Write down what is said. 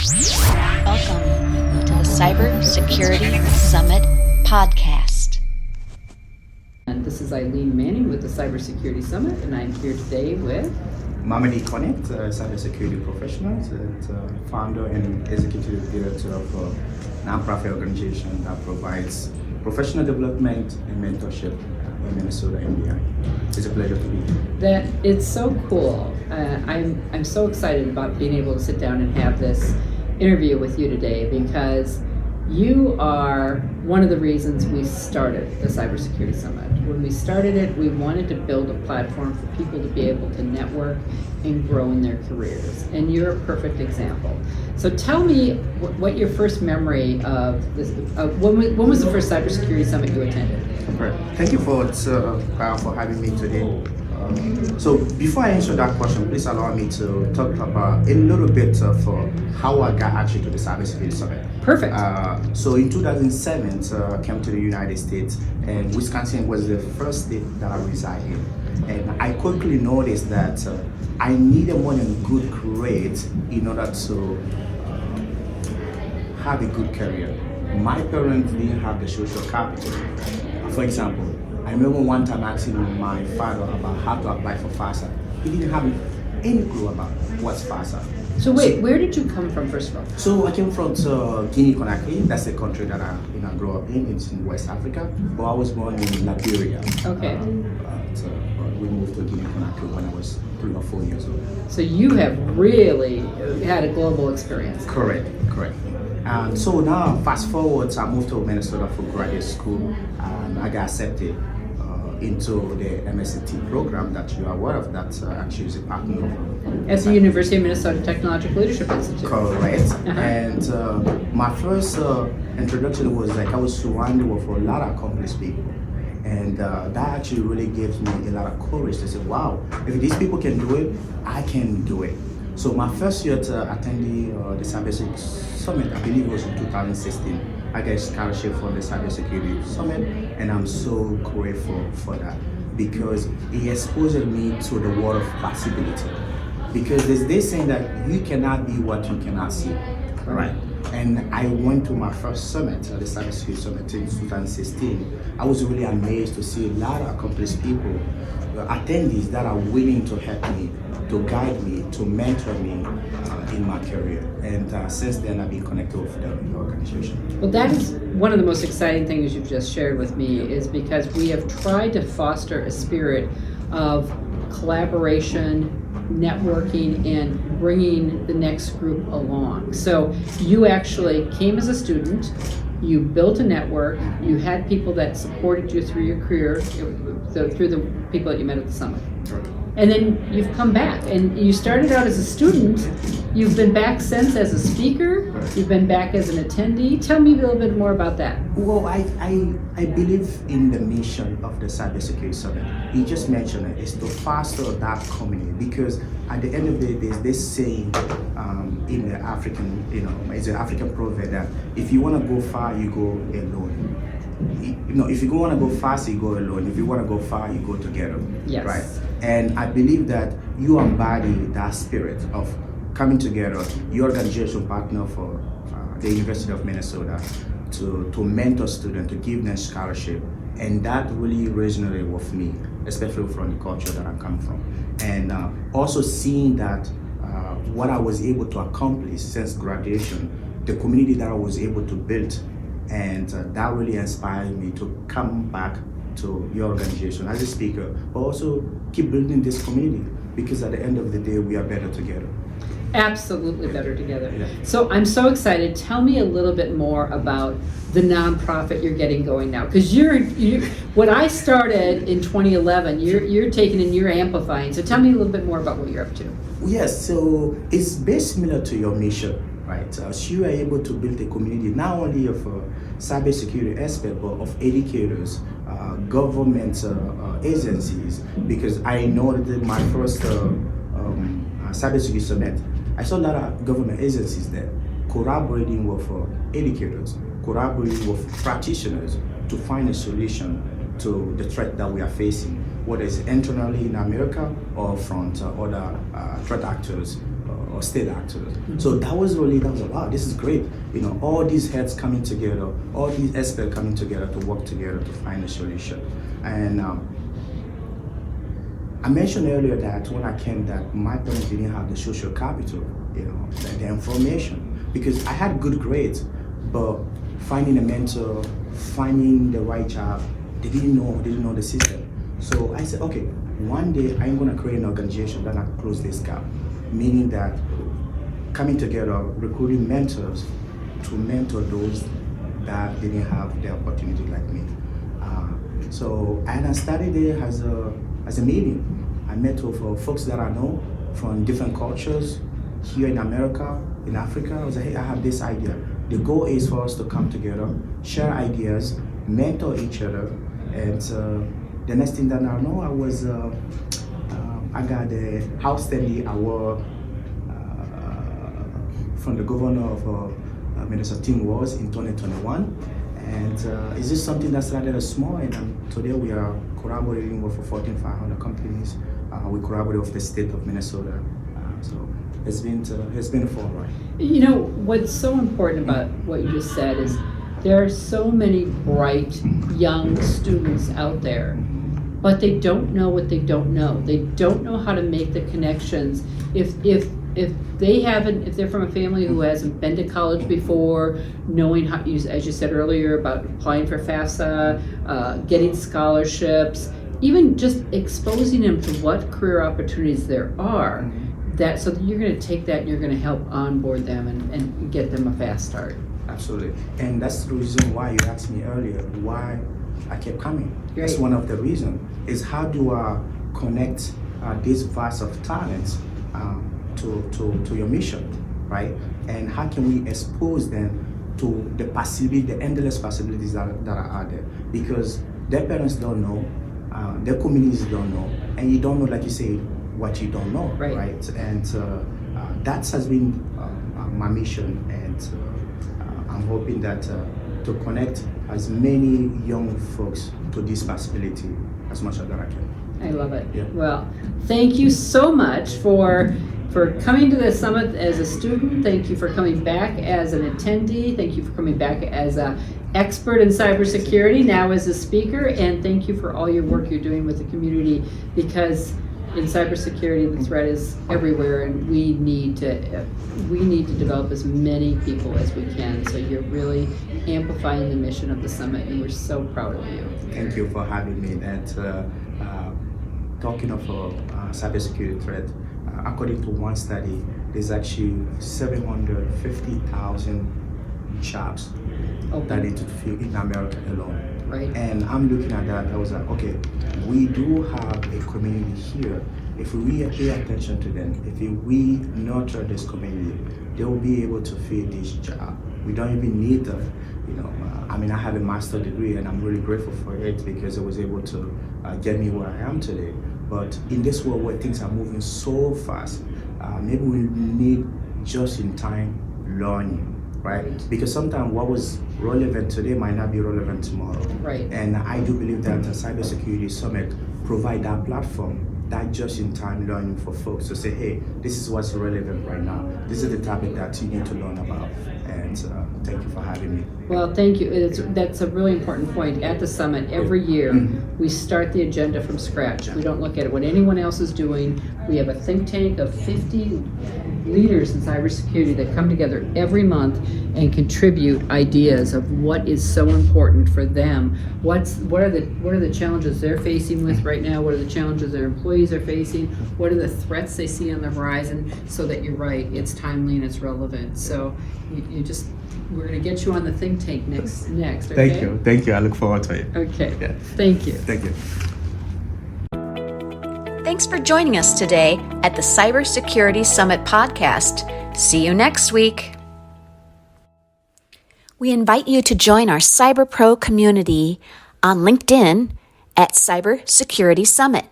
Welcome to the Cybersecurity Summit podcast. And this is Eileen Manning with the Cybersecurity Summit, and I'm here today with Mamady Konneh, cybersecurity professional, and founder and executive director of a nonprofit organization that provides professional development and mentorship in Minnesota and beyond. It's a pleasure to be here. that. It's so cool. I'm so excited about being able to sit down and have this interview with you today because you are one of the reasons we started the Cybersecurity Summit. When we started it, we wanted to build a platform for people to be able to network and grow in their careers. And you're a perfect example. So tell me what your first memory of this, when was the first Cybersecurity Summit you attended? Thank you for having me today. So before I answer that question, please allow me to talk about a little bit of how I got actually to the Cybersecurity Summit. Perfect. So in 2007, I came to the United States, and Wisconsin was the first state that I resided in. And I quickly noticed that I needed more than good grades in order to have a good career. My parents didn't have the social capital. For example, I remember one time asking my father about how to apply for FAFSA. He didn't have any clue about what's FAFSA. So wait, where did you come from first of all? So I came from Guinea, Conakry. That's the country that I grew up in. It's in West Africa. But I was born in Liberia. Okay. We moved to Guinea, Conakry when I was 3 or 4 years old. So you have really had a global experience. Correct. So now, fast forward, I moved to Minnesota for graduate school, and I got accepted into the MSCT program that you are aware of, that actually is a partner of. At the University of Minnesota Technological Leadership Institute. Correct. And my first introduction was like I was surrounded with a lot of accomplished people. And that actually really gives me a lot of courage to say, wow, if these people can do it, I can do it. So my first year attending the Cybersecurity Summit, I believe it was in 2016. I got a scholarship for the Cybersecurity Summit, and I'm so grateful for that because it exposed me to the world of possibility. Because there's this saying that you cannot be what you cannot see, right? And I went to my first summit, the Cybersecurity Summit in 2016. I was really amazed to see a lot of accomplished people, attendees that are willing to help me, to guide me, to mentor me in my career. And since then, I've been connected with the organization. Well, that is one of the most exciting things you've just shared with me, is because we have tried to foster a spirit of collaboration, networking, and bringing the next group along. So you actually came as a student, you built a network, you had people that supported you through your career, through the people that you met at the summit. And then you've come back, and you started out as a student, you've been back since as a speaker, you've been back as an attendee. Tell me a little bit more about that. Well, I believe in the mission of the Cybersecurity Summit. You just mentioned it, is to foster that community, because at the end of the day, there's this saying in the African, it's an African proverb that if you want to go far, you go alone. If you want to go fast, you go alone. If you want to go far, you go together. Yes. Right? And I believe that you embody that spirit of coming together. Your organization partner for the University of Minnesota to mentor students, to give them scholarship. And that really resonated with me, especially from the culture that I'm coming from. And also seeing that what I was able to accomplish since graduation, the community that I was able to build, and that really inspired me to come back to your organization as a speaker, but also keep building this community, because at the end of the day, we are better together. Absolutely better together. Yeah. So I'm so excited. Tell me a little bit more about the nonprofit you're getting going now, because you're when I started in 2011, you're taking and you're amplifying. So tell me a little bit more about what you're up to. Yes, so it's very similar to your mission, right? So you are able to build a community not only of cybersecurity experts, but of educators, government agencies, because I know that my first Cybersecurity Summit, I saw a lot of government agencies there collaborating with educators, collaborating with practitioners to find a solution to the threat that we are facing, whether it's internally in America or from other threat actors or state actors. So that was wow, this is great. All these heads coming together, all these experts coming together to work together to find a solution. And I mentioned earlier that when I came, that my parents didn't have the social capital, the information, because I had good grades, but finding a mentor, finding the right job, they didn't know the system. So I said, okay, one day I'm gonna create an organization that will close this gap, meaning that coming together, recruiting mentors to mentor those that didn't have the opportunity like me. And I started there as a meeting. I met with folks that I know from different cultures here in America, in Africa. I was like, hey, I have this idea. The goal is for us to come together, share ideas, mentor each other, and the next thing that I know, I got the outstanding award from the governor of Minnesota Tim Walz in 2021. And it's just something that started small, and today we are collaborating with Fortune 500 companies. We collaborate with the state of Minnesota. So it's been a fun ride. What's so important about what you just said is there are so many bright young students out there, but they don't know what they don't know. They don't know how to make the connections. If they're from a family who hasn't been to college before, knowing how, as you said earlier, about applying for FAFSA, getting scholarships, even just exposing them to what career opportunities there are, so that you're going to take that and you're going to help onboard them and get them a fast start. Absolutely. And that's the reason why you asked me earlier why I kept coming. Right. That's one of the reasons, is how do I connect this vast of talents to your mission, right? And how can we expose them to the endless possibilities that are out there? Because their parents don't know, their communities don't know, and you don't know, like you say, what you don't know, right? And that has been my mission, and I'm hoping that to connect as many young folks to this possibility as much as that I can. I love it. Yeah. Well, thank you so much for coming to the summit as a student. Thank you for coming back as an attendee. Thank you for coming back as an expert in cybersecurity, now as a speaker, and thank you for all your work you're doing with the community, because in cybersecurity the threat is everywhere, and we need to develop as many people as we can. So you're really amplifying the mission of the summit, and we're so proud of you. Thank you for having me. And talking of cybersecurity threat, according to one study, there's actually 750,000 jobs that need to fill in America alone. Right. And I'm looking at that, I was like, okay, we do have a community here. If we pay attention to them, if we nurture this community, they will be able to fill this job. We don't even need them. I have a master's degree, and I'm really grateful for it, because it was able to get me where I am today. But in this world where things are moving so fast, maybe we need just-in-time learning, right? Because sometimes what was relevant today might not be relevant tomorrow. Right. And I do believe that the Cybersecurity Summit provide that platform, that just-in-time learning for folks to say, hey, this is what's relevant right now. This is the topic that you need to learn about. And thank you for having me. Well, thank you. That's a really important point. At the summit, every year, we start the agenda from scratch. We don't look at what anyone else is doing. We have a think tank of 50 leaders in cybersecurity that come together every month and contribute ideas of what is so important for them. What are the challenges they're facing with right now? What are the challenges their employees are facing? What are the threats they see on the horizon? So that you're right, it's timely and it's relevant. So we're going to get you on the think tank next. Okay? Thank you. I look forward to it. Okay. Yeah. Thank you. Thank you. Thanks for joining us today at the Cybersecurity Summit podcast. See you next week. We invite you to join our CyberPro community on LinkedIn at Cybersecurity Summit.